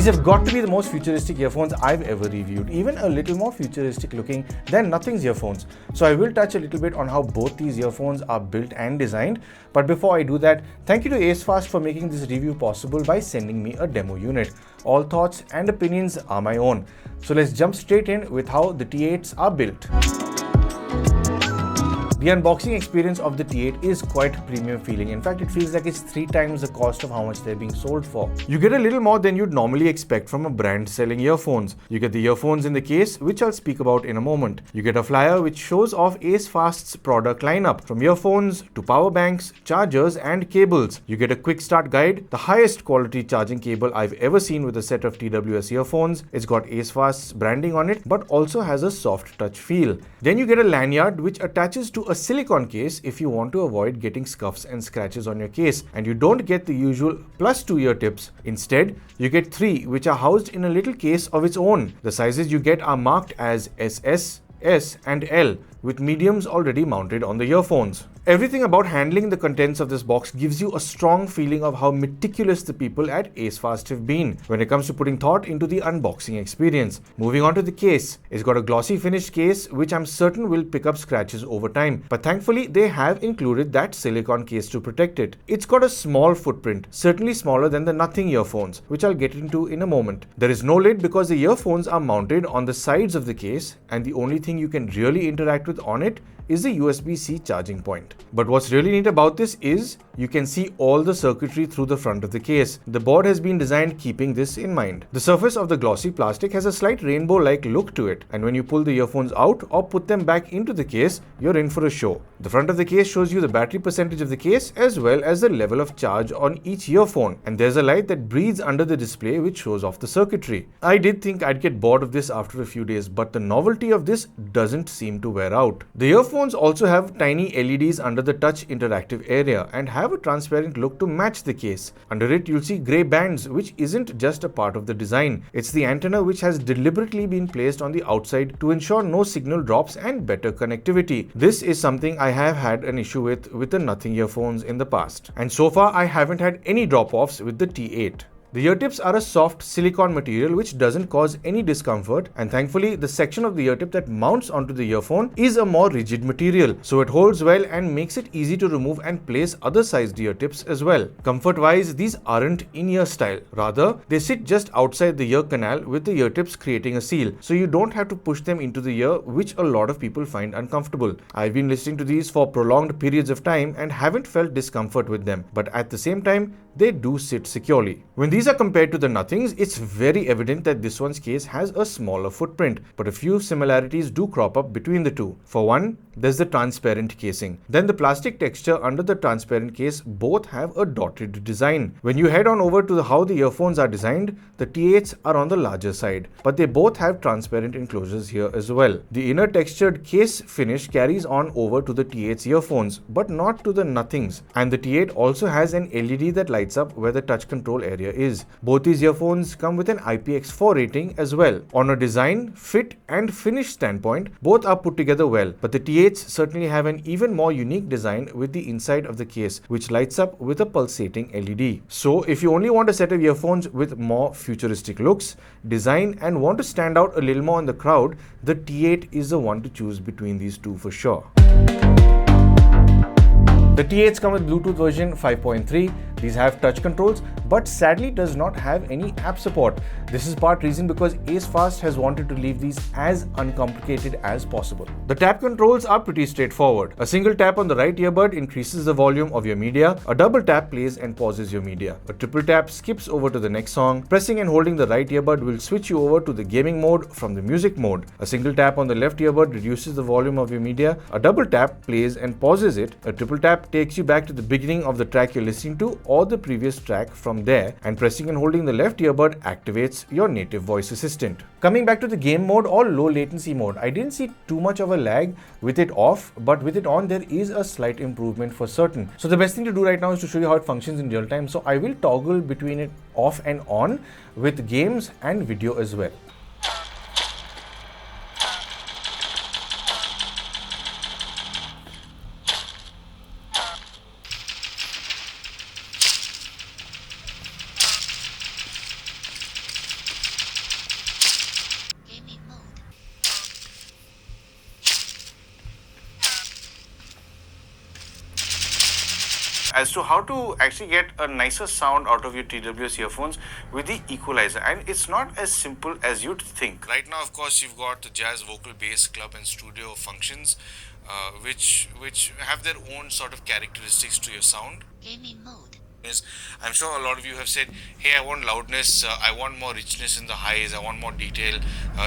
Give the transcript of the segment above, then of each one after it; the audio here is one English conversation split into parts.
have got to be the most futuristic earphones I've ever reviewed, even a little more futuristic looking than Nothing's earphones. So I will touch a little bit on how both these earphones are built and designed. But before I do that, thank you to ACEfast for making this review possible by sending me a demo unit. All thoughts and opinions are my own. So let's jump straight in with how the T8s are built. The unboxing experience of the T8 is quite premium feeling. In fact, it feels like it's 3 times the cost of how much they're being sold for. You get a little more than you'd normally expect from a brand selling earphones. You get the earphones in the case, which I'll speak about in a moment. You get a flyer which shows off ACEfast's product lineup, from earphones to power banks, chargers and cables. You get a quick start guide, the highest quality charging cable I've ever seen with a set of TWS earphones. It's got ACEfast's branding on it, but also has a soft touch feel. Then you get a lanyard which attaches to a silicone case if you want to avoid getting scuffs and scratches on your case, and you don't get the usual +2 ear tips. Instead, you get 3 which are housed in a little case of its own. The sizes you get are marked as SS, S and L, with mediums already mounted on the earphones. Everything about handling the contents of this box gives you a strong feeling of how meticulous the people at ACEfast have been when it comes to putting thought into the unboxing experience. Moving on to the case, it's got a glossy finished case which I'm certain will pick up scratches over time, but thankfully they have included that silicone case to protect it. It's got a small footprint, certainly smaller than the Nothing earphones, which I'll get into in a moment. There is no lid because the earphones are mounted on the sides of the case, and the only thing you can really interact with on it is the USB-C charging point. But what's really neat about this is you can see all the circuitry through the front of the case. The board has been designed keeping this in mind. The surface of the glossy plastic has a slight rainbow-like look to it, and when you pull the earphones out or put them back into the case, you're in for a show. The front of the case shows you the battery percentage of the case as well as the level of charge on each earphone, and there's a light that breathes under the display which shows off the circuitry. I did think I'd get bored of this after a few days, but the novelty of this doesn't seem to wear out. The earphones also have tiny LEDs under the touch interactive area and have a transparent look to match the case. Under it, you'll see grey bands, which isn't just a part of the design. It's the antenna which has deliberately been placed on the outside to ensure no signal drops and better connectivity. This is something I have had an issue with the Nothing earphones in the past, and so far I haven't had any drop-offs with the T8. The ear tips are a soft silicone material which doesn't cause any discomfort, and thankfully the section of the ear tip that mounts onto the earphone is a more rigid material, so it holds well and makes it easy to remove and place other sized ear tips as well. Comfort wise, these aren't in-ear style, rather they sit just outside the ear canal with the ear tips creating a seal, so you don't have to push them into the ear, which a lot of people find uncomfortable. I've been listening to these for prolonged periods of time and haven't felt discomfort with them, but at the same time they do sit securely. When these are compared to the Nothings, it's very evident that this one's case has a smaller footprint, but a few similarities do crop up between the two. For one, there's the transparent casing. Then the plastic texture under the transparent case both have a dotted design. When you head on over to how the earphones are designed, the T8s are on the larger side, but they both have transparent enclosures here as well. The inner textured case finish carries on over to the T8's earphones, but not to the Nothings. And the T8 also has an LED that lights up where the touch control area is. Both these earphones come with an IPX4 rating as well. On a design, fit and finish standpoint, both are put together well, but the T8s certainly have an even more unique design with the inside of the case, which lights up with a pulsating LED. So if you only want a set of earphones with more futuristic looks, design, and want to stand out a little more in the crowd, the T8 is the one to choose between these two for sure. The T8s come with Bluetooth version 5.3. These have touch controls, but sadly does not have any app support. This is part reason because ACEfast has wanted to leave these as uncomplicated as possible. The tap controls are pretty straightforward. A single tap on the right earbud increases the volume of your media. A double tap plays and pauses your media. A triple tap skips over to the next song. Pressing and holding the right earbud will switch you over to the gaming mode from the music mode. A single tap on the left earbud reduces the volume of your media. A double tap plays and pauses it. A triple tap takes you back to the beginning of the track you're listening to or the previous track from there, and pressing and holding the left earbud activates your native voice assistant. Coming back to the game mode or low latency mode, I didn't see too much of a lag with it off, but with it on there is a slight improvement for certain. So the best thing to do right now is to show you how it functions in real time. So I will toggle between it off and on with games and video as well. as to how to actually get a nicer sound out of your TWS earphones with the equalizer. And it's not as simple as you'd think. Right now, of course, you've got the jazz, vocal, bass, club and studio functions, which have their own sort of characteristics to your sound. Gaming mode is, I'm sure a lot of you have said, hey, I want loudness, I want more richness in the highs, I want more detail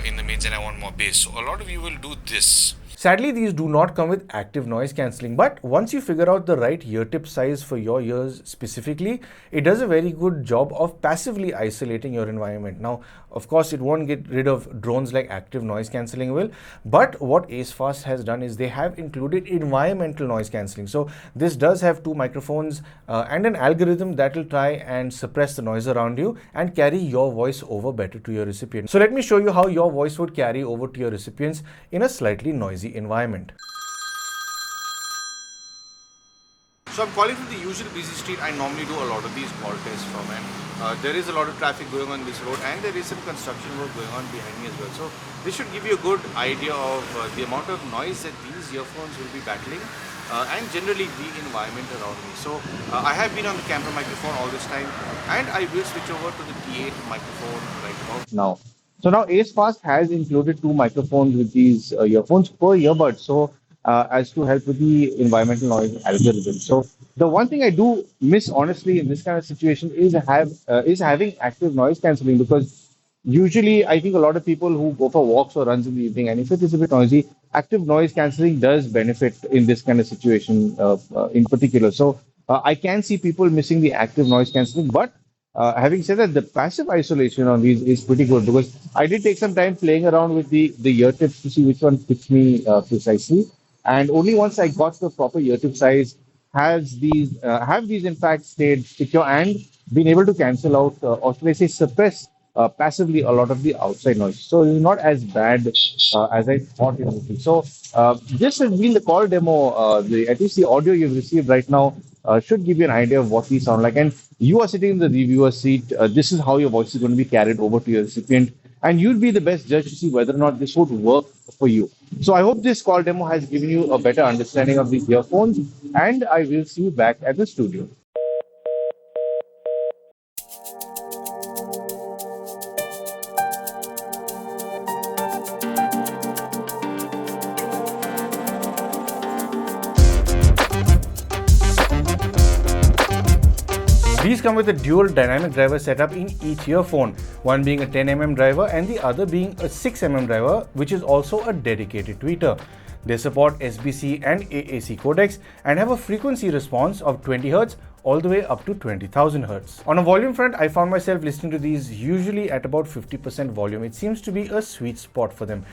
in the mids, and I want more bass. So a lot of you will do this. Sadly, these do not come with active noise cancelling, but once you figure out the right ear tip size for your ears specifically, it does a very good job of passively isolating your environment. Now, of course, it won't get rid of drones like active noise cancelling will, but what ACEfast has done is they have included environmental noise cancelling. So this does have two microphones and an algorithm that will try and suppress the noise around you and carry your voice over better to your recipient. So let me show you how your voice would carry over to your recipients in a slightly noisy environment. So I'm calling from the usual busy street. I normally do a lot of these call tests from, and there is a lot of traffic going on this road, and there is some construction work going on behind me as well. So this should give you a good idea of the amount of noise that these earphones will be battling and generally the environment around me. So I have been on the camera microphone all this time, and I will switch over to the T8 microphone right about now. So now ACEfast has included two microphones with these earphones per earbud, so as to help with the environmental noise algorithm. So the one thing I do miss honestly in this kind of situation is having active noise cancelling, because usually I think a lot of people who go for walks or runs in the evening, and if it is a bit noisy, active noise cancelling does benefit in this kind of situation in particular. So I can see people missing the active noise cancelling, but having said that, the passive isolation on these is pretty good, because I did take some time playing around with the ear tips to see which one fits me precisely. And only once I got the proper ear tip size have these in fact stayed secure and been able to cancel out, or should I say suppress passively a lot of the outside noise. So it's not as bad as I thought it would be. So this has been the call demo. At least the audio you've received right now should give you an idea of what these sound like. And you are sitting in the reviewer seat. This is how your voice is going to be carried over to your recipient. And you'll be the best judge to see whether or not this would work for you. So I hope this call demo has given you a better understanding of these earphones. And I will see you back at the studio. These come with a dual dynamic driver setup in each earphone, one being a 10mm driver and the other being a 6mm driver, which is also a dedicated tweeter. They support SBC and AAC codecs and have a frequency response of 20 Hz all the way up to 20,000 Hz. On a volume front, I found myself listening to these usually at about 50% volume. It seems to be a sweet spot for them.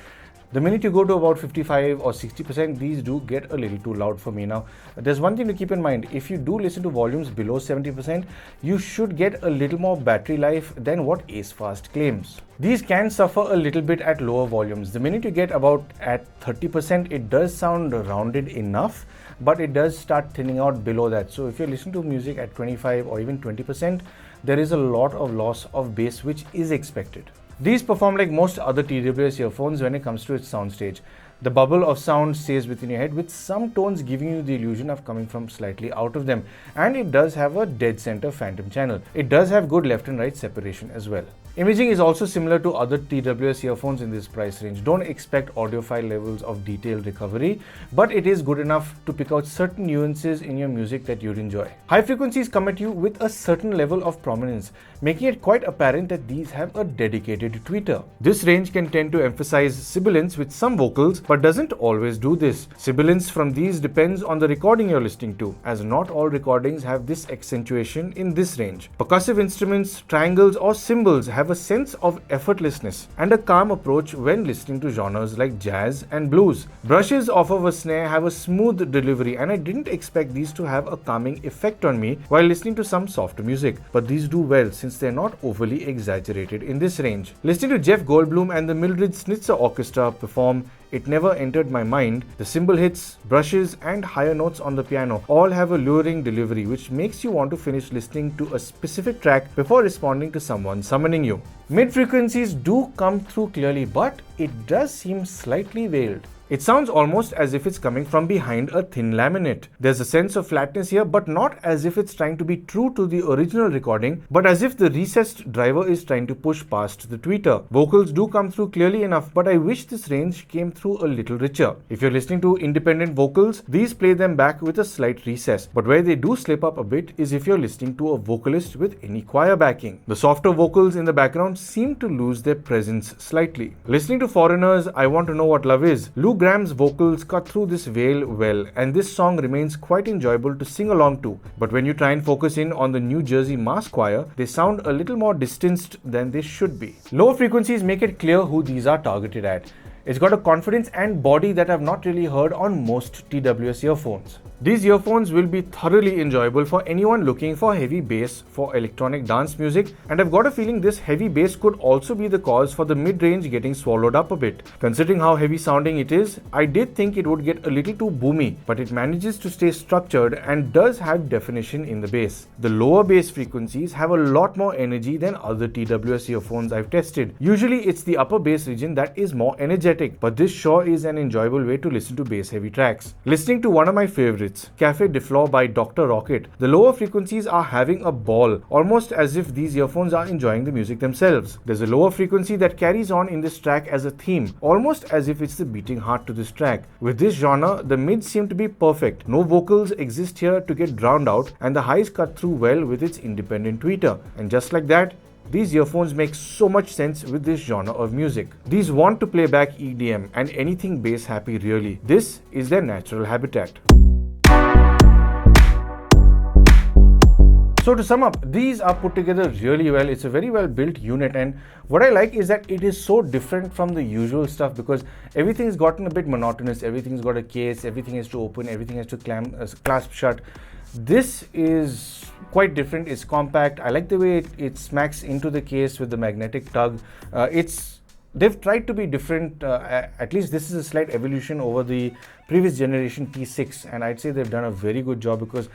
The minute you go to about 55 or 60%, these do get a little too loud for me. Now, there's one thing to keep in mind. If you do listen to volumes below 70%, you should get a little more battery life than what ACEfast claims. These can suffer a little bit at lower volumes. The minute you get about at 30%, it does sound rounded enough, but it does start thinning out below that. So if you're listening to music at 25 or even 20%, there is a lot of loss of bass which is expected. These perform like most other TWS earphones when it comes to its soundstage. The bubble of sound stays within your head, with some tones giving you the illusion of coming from slightly out of them. And it does have a dead center phantom channel. It does have good left and right separation as well. Imaging is also similar to other TWS earphones in this price range. Don't expect audiophile levels of detailed recovery, but it is good enough to pick out certain nuances in your music that you'd enjoy. High frequencies come at you with a certain level of prominence, making it quite apparent that these have a dedicated tweeter. This range can tend to emphasize sibilance with some vocals, but doesn't always do this. Sibilance from these depends on the recording you're listening to, as not all recordings have this accentuation in this range. Percussive instruments, triangles, or cymbals have a sense of effortlessness and a calm approach when listening to genres like jazz and blues. Brushes off of a snare have a smooth delivery, and I didn't expect these to have a calming effect on me while listening to some softer music, but these do well since they're not overly exaggerated in this range. Listening to Jeff Goldblum and the Mildred Snitzer Orchestra perform It Never Entered My Mind, the cymbal hits, brushes, and higher notes on the piano all have a luring delivery which makes you want to finish listening to a specific track before responding to someone summoning you. Mid frequencies do come through clearly, but it does seem slightly veiled. It sounds almost as if it's coming from behind a thin laminate. There's a sense of flatness here, but not as if it's trying to be true to the original recording, but as if the recessed driver is trying to push past the tweeter. Vocals do come through clearly enough, but I wish this range came through a little richer. If you're listening to independent vocals, these play them back with a slight recess, but where they do slip up a bit is if you're listening to a vocalist with any choir backing. The softer vocals in the background seem to lose their presence slightly. Listening to Foreigners' I Want to Know What Love Is, Lou Graham's vocals cut through this veil well, and this song remains quite enjoyable to sing along to. But when you try and focus in on the New Jersey Mass Choir, they sound a little more distanced than they should be. Lower frequencies make it clear who these are targeted at. It's got a confidence and body that I've not really heard on most TWS earphones. These earphones will be thoroughly enjoyable for anyone looking for heavy bass for electronic dance music, and I've got a feeling this heavy bass could also be the cause for the mid-range getting swallowed up a bit. Considering how heavy sounding it is, I did think it would get a little too boomy, but it manages to stay structured and does have definition in the bass. The lower bass frequencies have a lot more energy than other TWS earphones I've tested. Usually it's the upper bass region that is more energetic, but this sure is an enjoyable way to listen to bass heavy tracks. Listening to one of my favorites, Cafe de Flore by Dr. Rocket, the lower frequencies are having a ball, almost as if these earphones are enjoying the music themselves. There's a lower frequency that carries on in this track as a theme, almost as if it's the beating heart to this track. With this genre, the mids seem to be perfect. No vocals exist here to get drowned out, and the highs cut through well with its independent tweeter. And just like that, these earphones make so much sense with this genre of music. These want to play back EDM and anything bass happy really. This is their natural habitat. So to sum up, these are put together really well. It's a very well built unit, and what I like is that it is so different from the usual stuff because everything's gotten a bit monotonous. Everything's got a case, everything has to open, everything has to clasp shut. This is quite different. It's compact. I like the way it smacks into the case with the magnetic tug. They've tried to be different. At least this is a slight evolution over the previous generation T6, and I'd say they've done a very good job because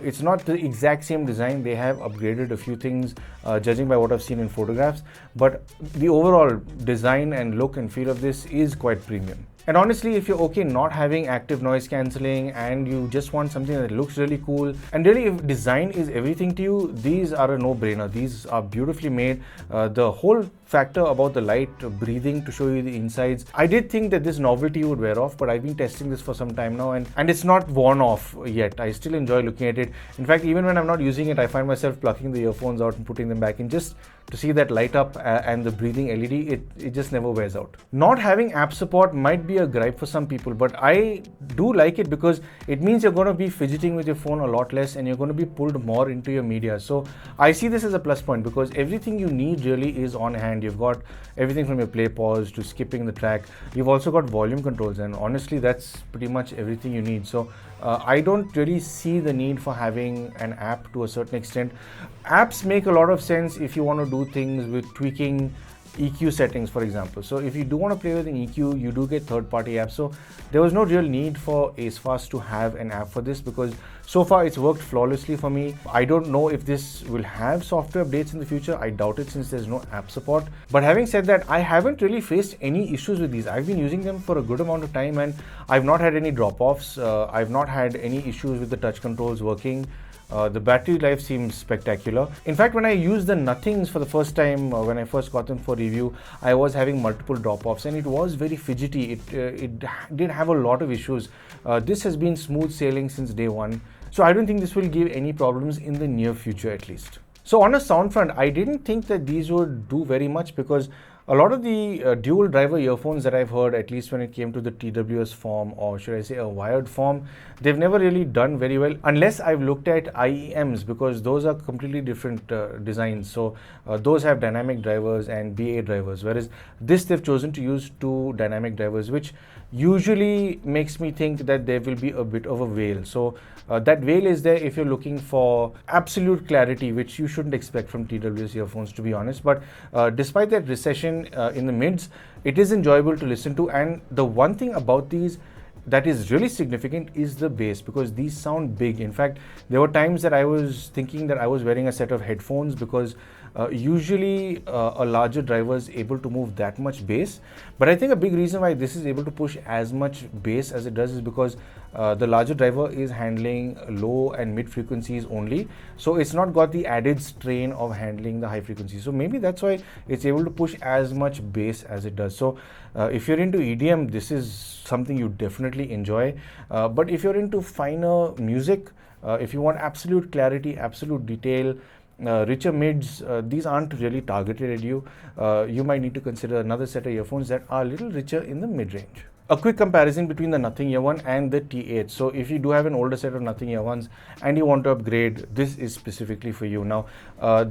it's not the exact same design. They have upgraded a few things, judging by what I've seen in photographs, but the overall design and look and feel of this is quite premium. And honestly, if you're okay not having active noise cancelling and you just want something that looks really cool, and really if design is everything to you, these are a no-brainer. These are beautifully made. The whole factor about the light breathing to show you the insides, I did think that this novelty would wear off, but I've been testing this for some time now and it's not worn off yet. I still enjoy looking at it. In fact, even when I'm not using it, I find myself plucking the earphones out and putting them back in just to see that light up and the breathing LED. It just never wears out. Not having app support might be a gripe for some people, but I do like it because it means you're going to be fidgeting with your phone a lot less and you're going to be pulled more into your media. So I see this as a plus point because everything you need really is on hand. You've got everything from your play pause to skipping the track. You've also got volume controls, and honestly that's pretty much everything you need. So I don't really see the need for having an app to a certain extent. Apps make a lot of sense if you want to do things with tweaking EQ settings, for example. So if you do want to play with an EQ, you do get third-party apps. So there was no real need for ACEfast to have an app for this because so far it's worked flawlessly for me. I don't know if this will have software updates in the future. I doubt it since there's no app support. But having said that, I haven't really faced any issues with these. I've been using them for a good amount of time and I've not had any drop-offs. I've not had any issues with the touch controls working. The battery life seems spectacular. In fact, when I used the Nothings for the first time, when I first got them for review, I was having multiple drop-offs and it was very fidgety. It did have a lot of issues. This has been smooth sailing since day one. So I don't think this will give any problems in the near future at least. So on a sound front, I didn't think that these would do very much because a lot of the dual driver earphones that I've heard, at least when it came to the TWS form, or should I say a wired form, they've never really done very well unless I've looked at IEMs because those are completely different designs. So those have dynamic drivers and BA drivers, whereas this they've chosen to use two dynamic drivers, which usually makes me think that there will be a bit of a veil. So that veil is there if you're looking for absolute clarity, which you shouldn't expect from TWS earphones, to be honest. But despite that recession in the mids, it is enjoyable to listen to. And the one thing about these that is really significant is the bass, because these sound big. In fact, there were times that I was thinking that I was wearing a set of headphones because Usually a larger driver is able to move that much bass, but I think a big reason why this is able to push as much bass as it does is because the larger driver is handling low and mid frequencies only, so it's not got the added strain of handling the high frequencies. So maybe that's why it's able to push as much bass as it does. So if you're into EDM, this is something you definitely enjoy, but if you're into finer music, if you want absolute clarity, absolute detail, richer mids, these aren't really targeted at you. You might need to consider another set of earphones that are a little richer in the mid-range. A quick comparison between the Nothing Ear 1 and the T8. So if you do have an older set of Nothing Ear 1s and you want to upgrade, this is specifically for you. Now,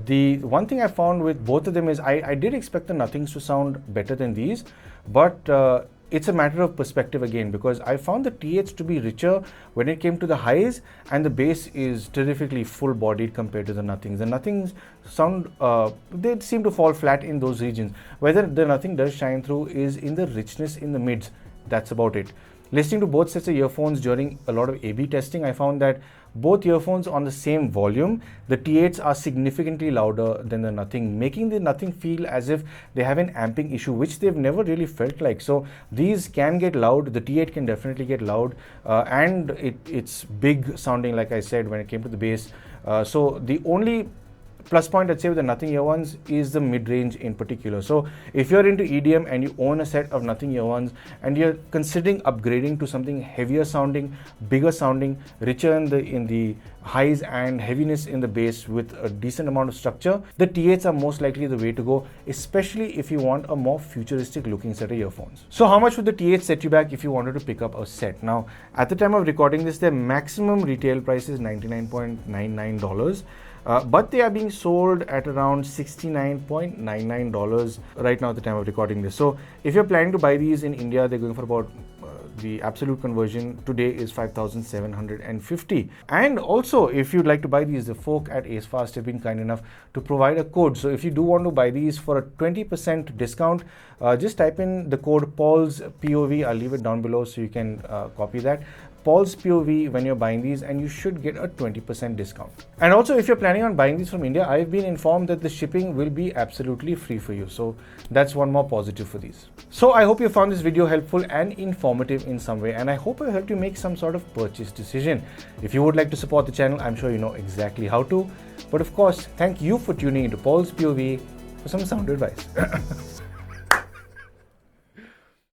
the one thing I found with both of them is I did expect the Nothings to sound better than these, but it's a matter of perspective again, because I found the T8s to be richer when it came to the highs, and the bass is terrifically full-bodied compared to the Nothings. The Nothings sound, they seem to fall flat in those regions. Whether the Nothing does shine through is in the richness in the mids. That's about it. Listening to both sets of earphones during a lot of A/B testing, I found that both earphones on the same volume, the T8s are significantly louder than the Nothing, making the Nothing feel as if they have an amping issue, which they've never really felt like. So these can get loud, the T8 can definitely get loud, and it's big sounding, like I said, when it came to the bass. So the only plus point I'd say with the Nothing Ear 1s is the mid-range in particular. So if you're into EDM and you own a set of Nothing Ear 1s and you're considering upgrading to something heavier sounding, bigger sounding, richer in the highs and heaviness in the bass with a decent amount of structure, the T8s are most likely the way to go, especially if you want a more futuristic looking set of earphones. So how much would the T8 set you back if you wanted to pick up a set? Now, at the time of recording this, their maximum retail price is $99.99. But they are being sold at around $69.99 right now at the time of recording this. So if you're planning to buy these in India, they're going for about the absolute conversion today is 5,750. And also, if you'd like to buy these, the folk at ACEfast have been kind enough to provide a code. So if you do want to buy these for a 20% discount, just type in the code Paul's POV. I'll leave it down below so you can copy that. Paul's POV when you're buying these, and you should get a 20% discount. And also, if you're planning on buying these from India, I've been informed that the shipping will be absolutely free for you. So that's one more positive for these. So I hope you found this video helpful and informative in some way, and I hope I helped you make some sort of purchase decision. If you would like to support the channel, I'm sure you know exactly how to. But of course, thank you for tuning into Paul's POV for some sound advice.